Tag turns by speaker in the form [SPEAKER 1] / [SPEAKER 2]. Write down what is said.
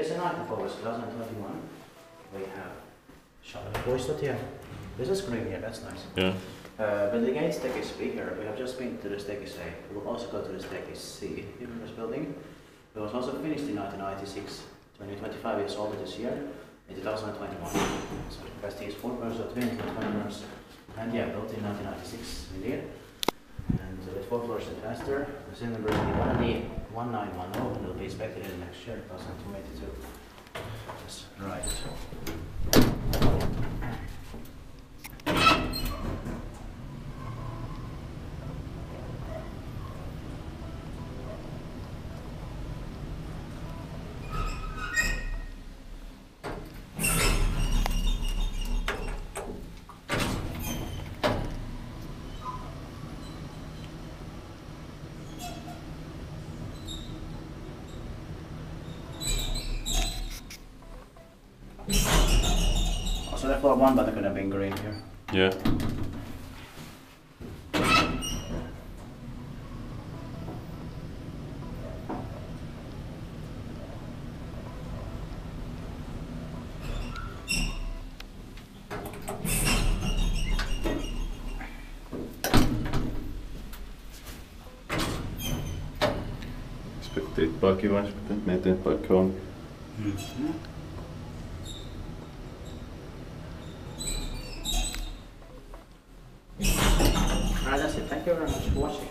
[SPEAKER 1] Terveisen aikapoulussa 2021. We have Schaumanin puistotie. There's a screen here, that's nice.
[SPEAKER 2] Yeah.
[SPEAKER 1] But the gate staircase B here, we have just been to the staircase A. We will also go to the staircase C in this building. It was also finished in 1996. 25 years old this year, in 2021. So the capacity is 4 rooms or 20 rooms. And yeah, built in 1996 in here. And with 4 floors and faster, the cylinder number will be 1910 and will be expected in the next year, 2022. That's right. So the floor 1 button could have been green here.
[SPEAKER 2] Yeah. Spekteet paikki vai spekteet mietin paikka on.
[SPEAKER 1] Right, that's it. Thank you very much for watching.